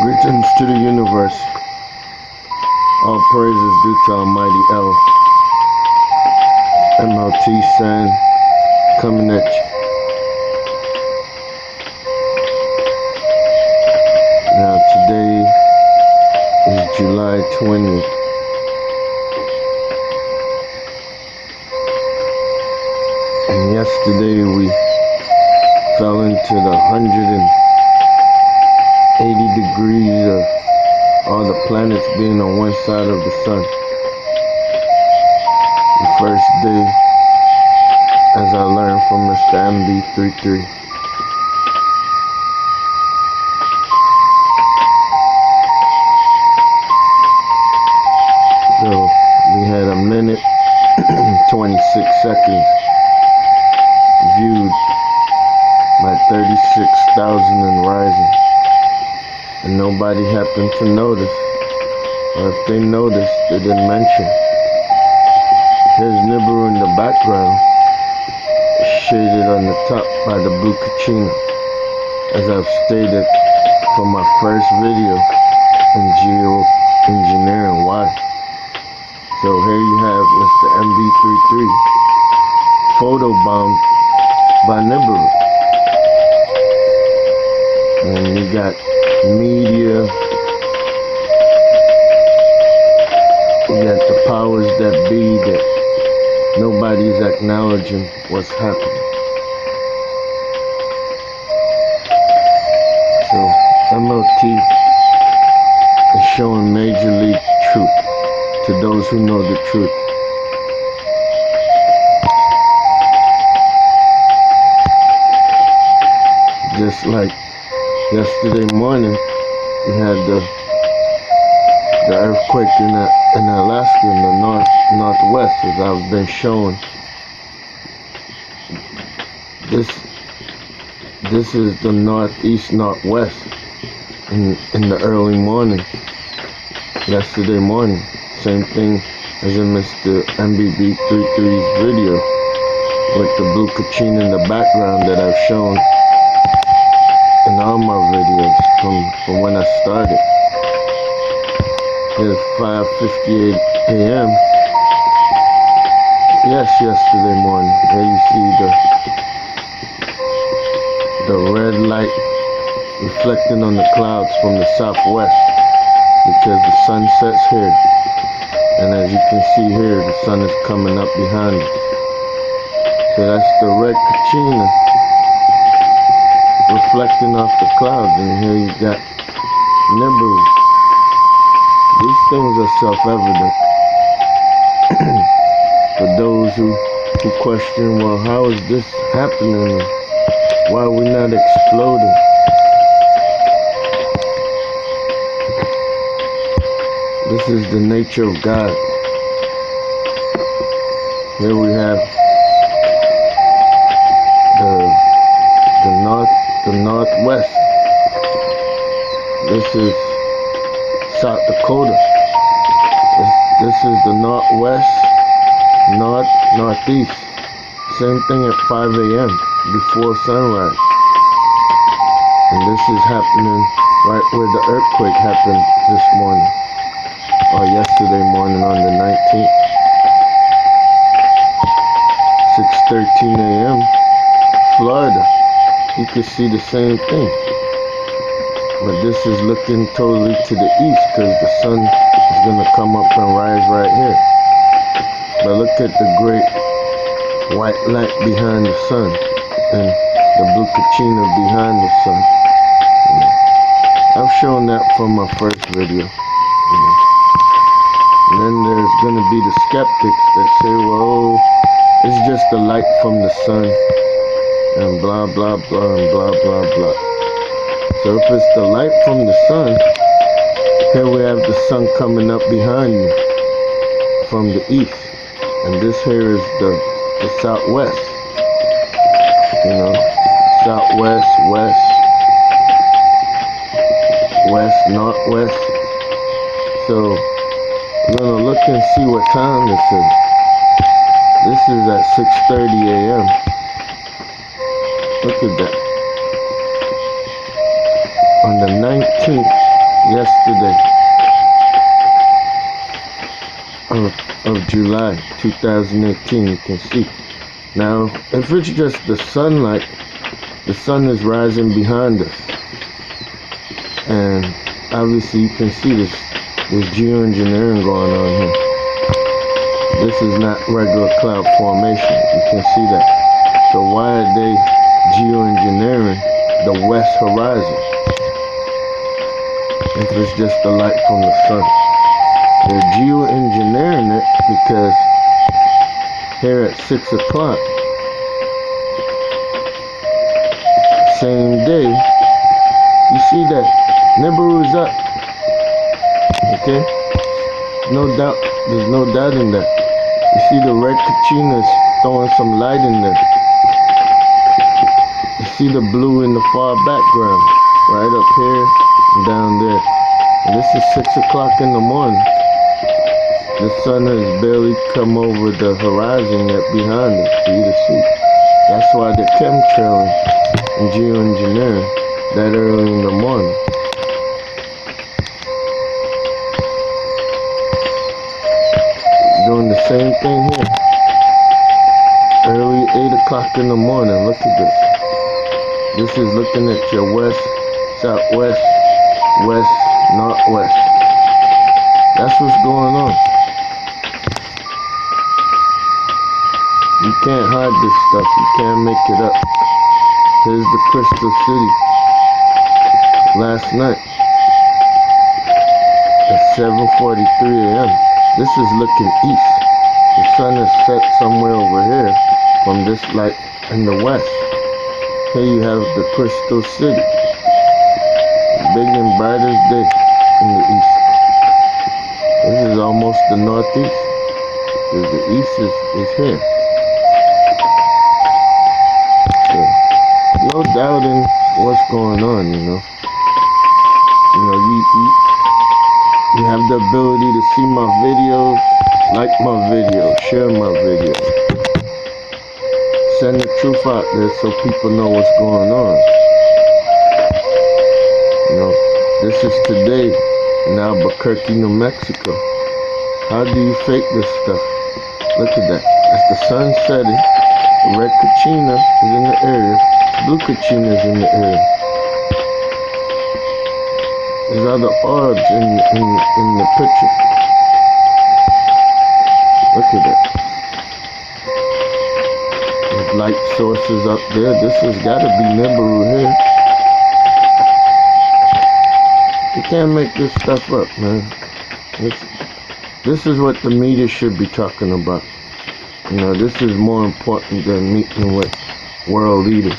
Greetings to the universe. All praises due to Almighty El. MLT San coming at you. Now today is July 20th. And yesterday we fell into the 180 degrees of all the planets being on one side of the sun. The first day, as I learned from Mr.MBB333. So we had a minute 26 seconds viewed by 36,000 and rising. And nobody happened to notice, or if they noticed, they didn't mention. Here's Nibiru in the background, shaded on the top by the blue kachina, as I've stated for my first video in geoengineering. Why? So here you have Mr.MBB333 photo bombed by Nibiru, and you got media, you got the powers that be that nobody's acknowledging what's happening. So MLT is showing major league truth to those who know the truth. Just like yesterday morning, we had the earthquake in Alaska, in the northwest, as I've been shown. This is the northwest in the early morning. Yesterday morning, same thing as in Mr.MBB333's video with the blue kachina in the background that I've shown in all my videos from when I started. It's 5:58 a.m. Yes, yesterday morning. There you see the red light reflecting on the clouds from the southwest, because the sun sets here, and as you can see here, the sun is coming up behind us. So that's the red kachina reflecting off the clouds, and here you got Nibiru. These things are self-evident. For those who question, well, how is this happening? Why are we not exploding? This is the nature of God. Here we have the northwest. This is South Dakota. This is the northwest, northeast. Same thing at 5 a.m. before sunrise. And this is happening right where the earthquake happened this morning, or yesterday morning on the 19th. 6:13 a.m. Florida. You can see the same thing. But this is looking totally to the east, because the sun is going to come up and rise right here. But look at the great white light behind the sun, and the blue kachina behind the sun. I've shown that from my first video. And then there's going to be the skeptics that say, well, it's just the light from the sun, and blah, blah, blah, and blah, blah, blah. So if it's the light from the sun, here we have the sun coming up behind me from the east. And this here is the southwest. You know, southwest, west, northwest. So we're going to look and see what time this is. This is at 6:30 a.m. Look at that. On the 19th yesterday of July 2018. You can see. Now, if it's just the sunlight, the sun is rising behind us. And obviously you can see this geoengineering going on here. This is not regular cloud formation. You can see that. So why are they geoengineering the west horizon if it's just the light from the sun? They're geoengineering it because here at 6 o'clock, same day, you see that Nibiru is up. Okay? No doubt, there's no doubt in that. You see the red kachinas throwing some light in there. You see the blue in the far background, right up here and down there. And this is 6 o'clock in the morning. The sun has barely come over the horizon yet behind it for you to see. That's why they're chemtrailing and geoengineering that early in the morning. Doing the same thing here. Early 8 o'clock in the morning. Look at this. This is looking at your west, southwest, west, northwest. That's what's going on. You can't hide this stuff. You can't make it up. Here's the Crystal City. Last night at 7:43 a.m. This is looking east. The sun is set somewhere over here from this light in the west. Here you have the Crystal City. Big and bright as day in the east. This is almost the northeast. Because the east is here. So, no doubting what's going on, you know. You have the ability to see my videos, like my videos, share my videos. Send the truth out there so people know what's going on. You know, this is today in Albuquerque, New Mexico. How do you fake this stuff? Look at that. As the sun setting, the red kachina is in the area, blue kachina is in the area. There's other orbs in the picture. Look at that. There's light sources up there. This has got to be Nibiru here. You can't make this stuff up, man. This is what the media should be talking about. You know, this is more important than meeting with world leaders.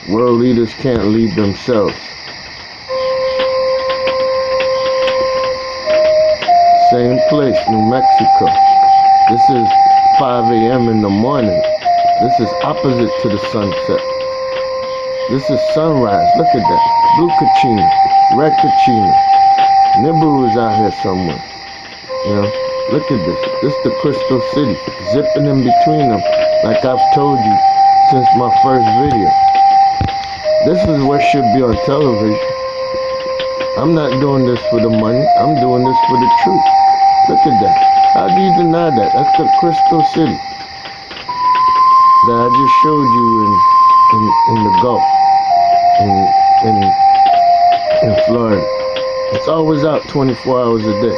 World leaders can't lead themselves. Same place, New Mexico. This is 5 a.m. in the morning. This is opposite to the sunset. This is sunrise. Look at that. Blue kachina, red kachina. Nibiru is out here somewhere. You know, look at this. This is the Crystal City. Zipping in between them, like I've told you since my first video. This is what should be on television. I'm not doing this for the money. I'm doing this for the truth. Look at that. How do you deny that? That's the Crystal City that I just showed you in the Gulf, in Florida. It's always out 24 hours a day.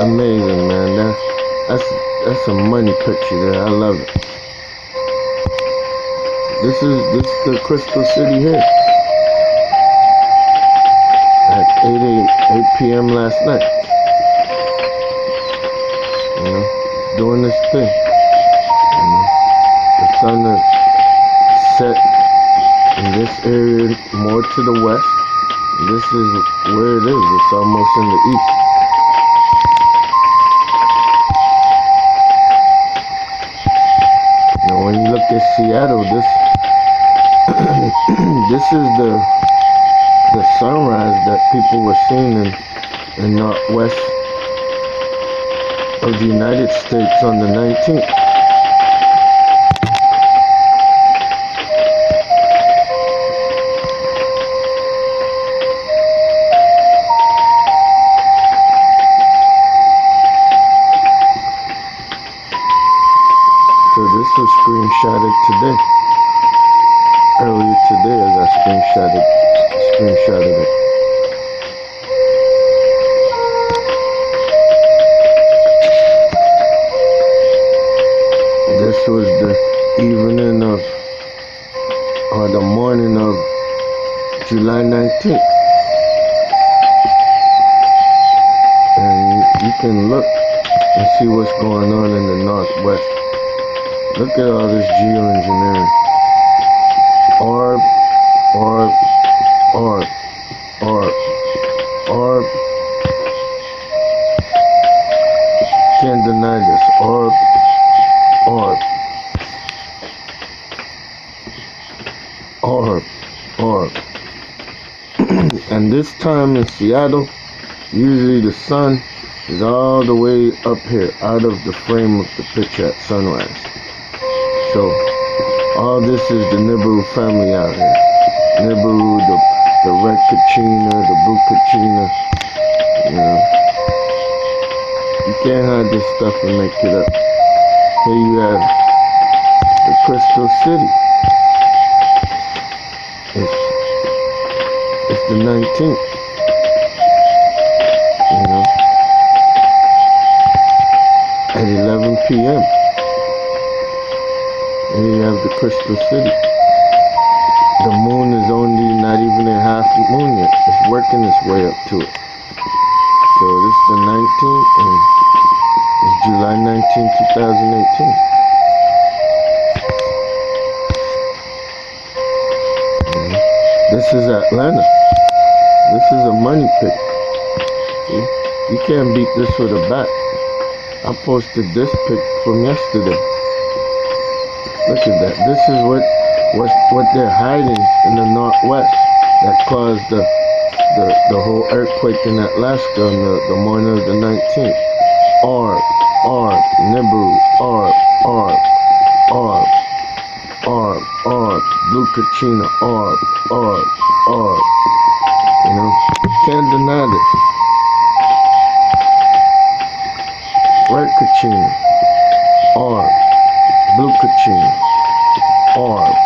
Amazing, man. That's a money picture there. I love it. This is the Crystal City here. At 8 p.m. last night. You know, it's doing this thing. You know, the sun is set in this area more to the west. This is where it is. It's almost in the east. Now when you look at Seattle, this is the sunrise that people were seeing in northwest of the United States on the 19th. screenshotted today. Earlier today, as I screenshotted it. This was the evening of, or the morning of July 19th. And you can look and see what's going on in the Northwest. Look at all this geoengineering. Orb, orb, orb, orb, orb. Can't deny this. Orb, orb, orb, orb. And this time in Seattle, usually the sun is all the way up here, out of the frame of the picture at sunrise. So, all this is the Nibiru family out here. Nibiru, the red kachina, the blue kachina. You know, you can't hide this stuff and make it up. Here you have the Crystal City. It's the 19th. You know, at 11 p.m. And you have the Crystal City. The moon is only not even a half moon yet. It's working its way up to it. So this is the 19th, and it's July 19, 2018. This is Atlanta. This is a money pit. See? You can't beat this with a bat. I posted this pic from yesterday. Look at that. This is what they're hiding in the Northwest that caused the whole earthquake in Alaska on the morning of the 19th. Orb, Nibiru, orb, blue kachina, orb. You know, can't deny this. Red kachina, orb, blue kachina, orb.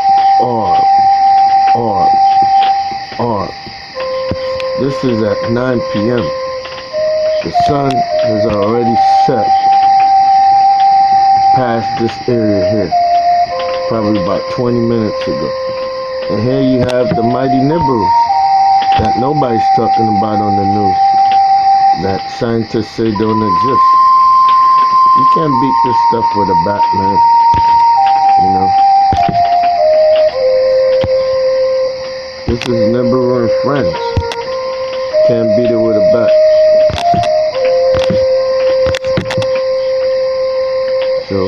This is at 9 p.m. The sun has already set past this area here, probably about 20 minutes ago. And here you have the mighty Nibiru that nobody's talking about on the news, that scientists say don't exist. You can't beat this stuff with a bat, man. You know, this is Nibiru and friends. Can't beat it with a bat. So,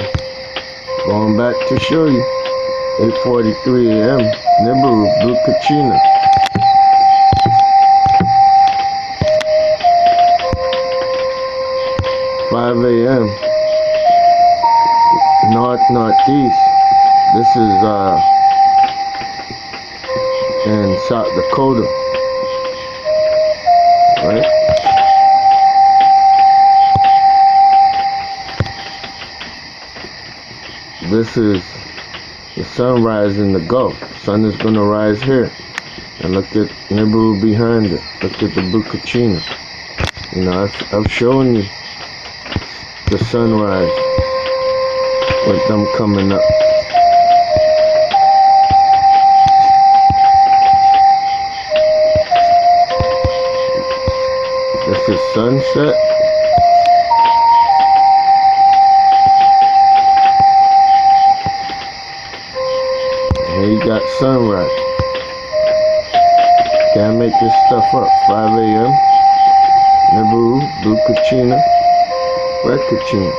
going back to show you, 8:43 a.m. Nibiru, blue kachina. a.m. northeast. This is in South Dakota, right? This is the sunrise in the Gulf. Sun is gonna rise here, and look at Nibiru behind it. Look at the blue kachina. You know, I've shown you the sunrise with them coming up. This is sunset. And here you got sunrise. Can't make this stuff up. 5 a.m. Nibiru, blue kachina, red kachina.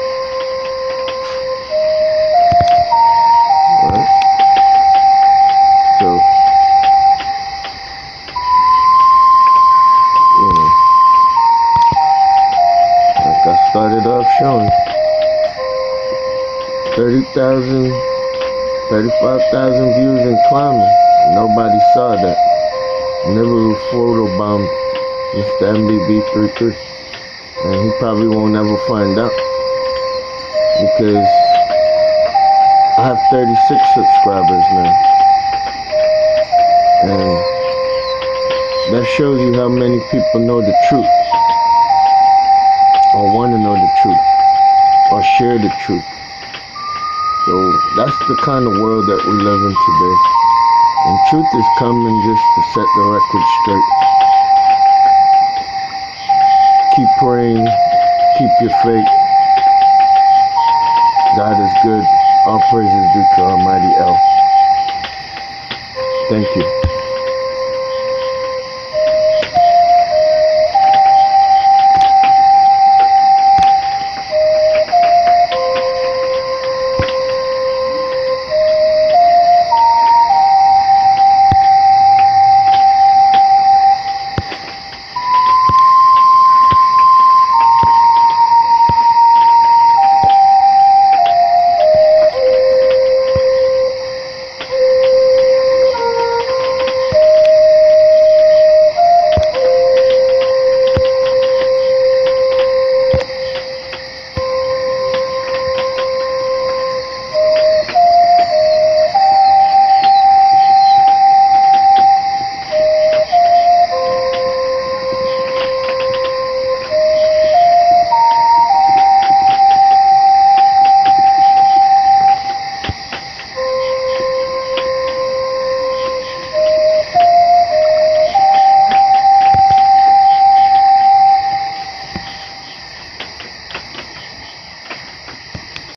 Alright. So, you know, like I started off showing, 30,000, 35,000 views and climbing. Nobody saw that. Nibiru photobombed Mr.MBB333, and he probably won't ever find out, because I have 36 subscribers now. And that shows you how many people know the truth, or want to know the truth, or share the truth. So that's the kind of world that we live in today. And truth is coming just to set the record straight. Keep praying, keep your faith. God is good. All praises due to Almighty El. Thank you.